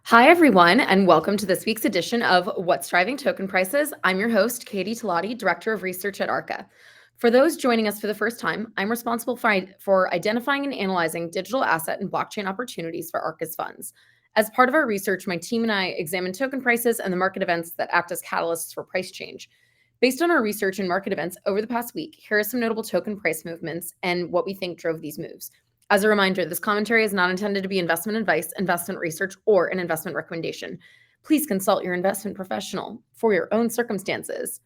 Hi, everyone, and welcome to this week's edition of What's Driving Token Prices. I'm your host, Katie Talati, Director of Research at Arca. For those joining us for the first time, I'm responsible for identifying and analyzing digital asset and blockchain opportunities for Arca's funds. As part of our research, my team and I examine token prices and the market events that act as catalysts for price change. Based on our research and market events over the past week, here are some notable token price movements and what we think drove these moves. As a reminder, this commentary is not intended to be investment advice, investment research, or an investment recommendation. Please consult your investment professional for your own circumstances.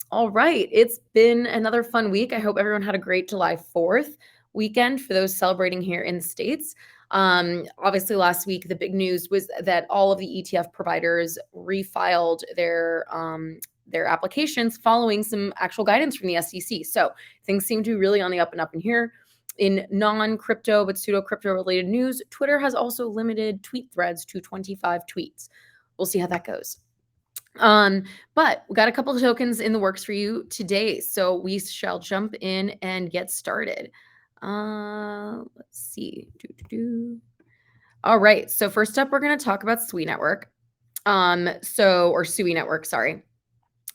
All right, it's been another fun week. I hope everyone had a great July 4th weekend for those celebrating here in the States. Obviously, last week, the big news was that all of the ETF providers refiled their applications following some actual guidance from the SEC. So things seem to be really on the up and up in here. In non-crypto but pseudo-crypto related news, Twitter has also limited tweet threads to 25 tweets. We'll see how that goes. But we got a couple of tokens in the works for you today, so we shall jump in and get started. Let's see. All right. So first up, we're going to talk about SUI Network. Or SUI Network, sorry.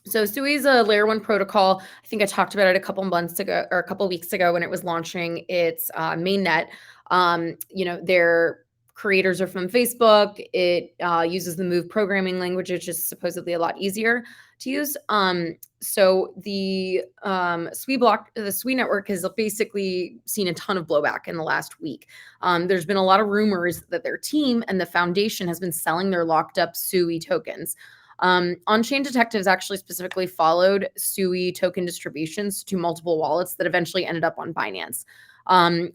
So SUI is a layer one protocol. I think I talked about it a couple months ago or a couple weeks ago when it was launching its mainnet. Their creators are from Facebook. It uses the Move programming language, which is supposedly a lot easier to use. So the SUI network has basically seen a ton of blowback in the last week. There's been a lot of rumors that their team and the foundation has been selling their locked up SUI tokens. On-chain detectives actually specifically followed SUI token distributions to multiple wallets that eventually ended up on Binance,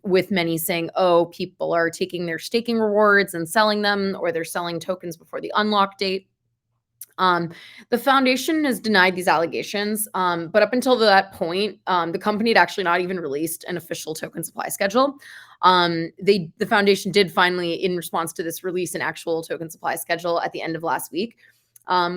with many saying, oh, people are taking their staking rewards and selling them, or they're selling tokens before the unlock date. The foundation has denied these allegations, but up until that point, the company had actually not even released an official token supply schedule. The foundation did finally, in response to this, release an actual token supply schedule at the end of last week,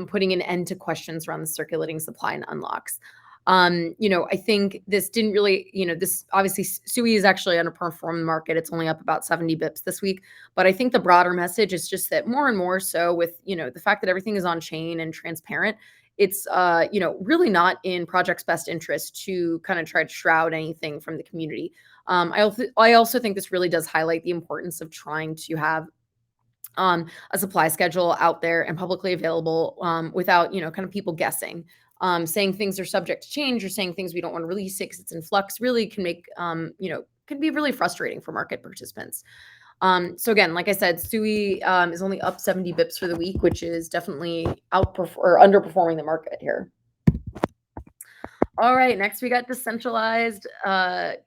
putting an end to questions around the circulating supply and unlocks. I think this didn't really, this obviously SUI is actually underperformed the market. It's only up about 70 bips this week. But I think the broader message is just that more and more so with, the fact that everything is on chain and transparent, it's, really not in project's best interest to kind of try to shroud anything from the community. I also think this really does highlight the importance of trying to have a supply schedule out there and publicly available, without, kind of people guessing. Saying things are subject to change or saying things we don't want to release it because it's in flux really can make, can be really frustrating for market participants. So again, like I said, SUI is only up 70 bips for the week, which is definitely underperforming the market here. All right, next we got decentralized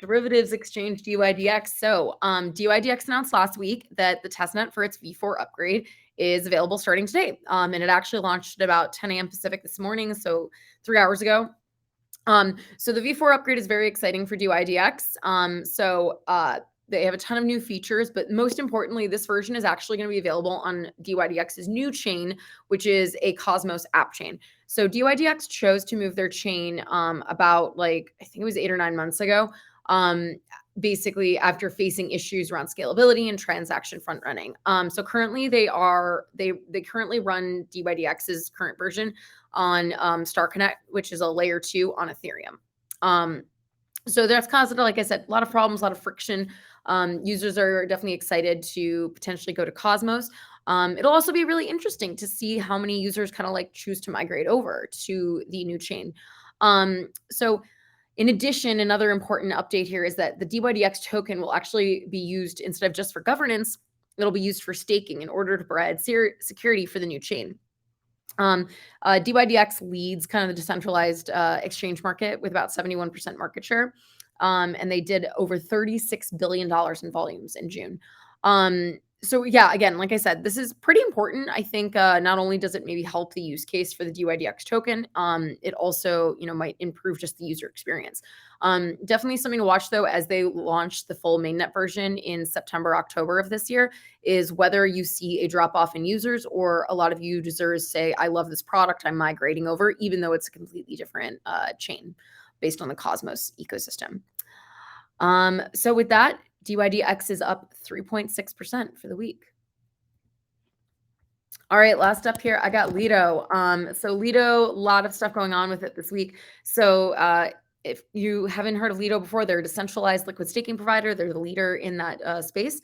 derivatives exchange DYDX. So DYDX announced last week that the testnet for its V4 upgrade is available starting today. And it actually launched at about 10 a.m. Pacific this morning, so 3 hours ago. So the V4 upgrade is very exciting for DYDX. They have a ton of new features, but most importantly, this version is actually going to be available on DYDX's new chain, which is a Cosmos app chain. So DYDX chose to move their chain about I think it was 8 or 9 months ago, basically after facing issues around scalability and transaction front running. So currently they currently run DYDX's current version on Star Connect, which is a layer 2 on Ethereum. So that's caused, like I said, a lot of problems, a lot of friction. Users are definitely excited to potentially go to Cosmos. It'll also be really interesting to see how many users kind of choose to migrate over to the new chain. So in addition, another important update here is that the DYDX token will actually be used instead of just for governance, it'll be used for staking in order to provide security for the new chain. DYDX leads kind of the decentralized exchange market with about 71% market share. And they did over $36 billion in volumes in June. So yeah, again, like I said, this is pretty important. I think not only does it maybe help the use case for the DYDX token, it also, might improve just the user experience. Definitely something to watch though, as they launch the full mainnet version in September, October of this year, is whether you see a drop off in users or a lot of users say, I love this product, I'm migrating over, even though it's a completely different chain based on the Cosmos ecosystem. So with that, DYDX is up 3.6% for the week. All right, last up here, I got LIDO. So LIDO, a lot of stuff going on with it this week. So if you haven't heard of LIDO before, they're a decentralized liquid staking provider. They're the leader in that space.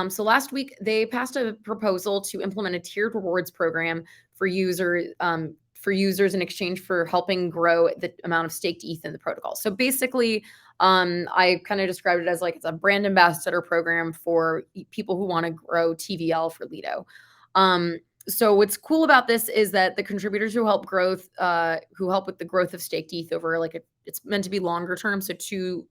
So last week, they passed a proposal to implement a tiered rewards program for users in exchange for helping grow the amount of staked ETH in the protocol. So basically, I kind of described it as like it's a brand ambassador program for people who want to grow TVL for LIDO. So what's cool about this is that the contributors who help with the growth of staked ETH over it's meant to be longer term, so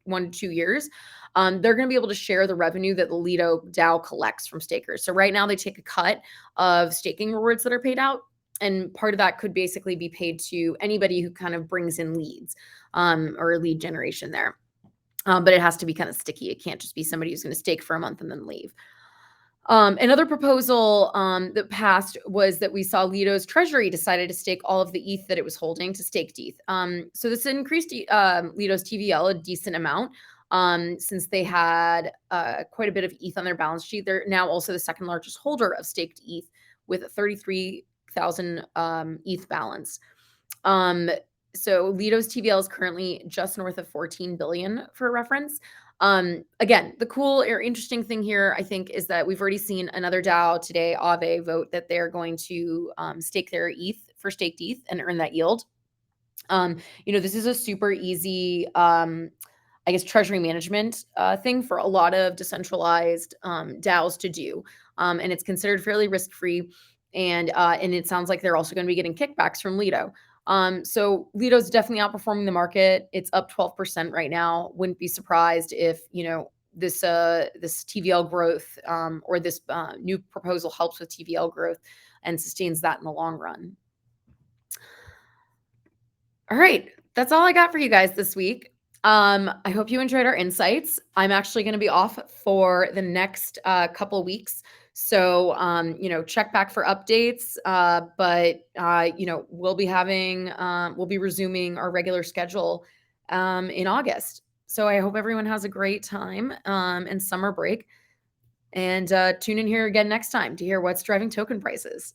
1 to 2 years. They're going to be able to share the revenue that the Lido DAO collects from stakers. So right now they take a cut of staking rewards that are paid out, and part of that could basically be paid to anybody who kind of brings in leads or lead generation there. But it has to be kind of sticky. It can't just be somebody who's going to stake for a month and then leave. Another proposal that passed was that we saw Lido's treasury decided to stake all of the ETH that it was holding to staked ETH. So this increased Lido's TVL a decent amount since they had quite a bit of ETH on their balance sheet. They're now also the second largest holder of staked ETH with a 33,000 ETH balance. So Lido's TVL is currently just north of 14 billion for reference. Again, the cool or interesting thing here, I think, is that we've already seen another DAO today, Aave, vote that they're going to stake their ETH for staked ETH and earn that yield. This is a super easy, I guess, treasury management thing for a lot of decentralized DAOs to do. And it's considered fairly risk-free. And it sounds like they're also going to be getting kickbacks from Lido. So Lido's definitely outperforming the market. It's up 12% right now. Wouldn't be surprised if, this TVL growth or this new proposal helps with TVL growth and sustains that in the long run. All right, that's all I got for you guys this week. I hope you enjoyed our insights. I'm actually going to be off for the next couple of weeks. So, check back for updates. But we'll be resuming our regular schedule in August. So I hope everyone has a great time and summer break. And tune in here again next time to hear what's driving token prices.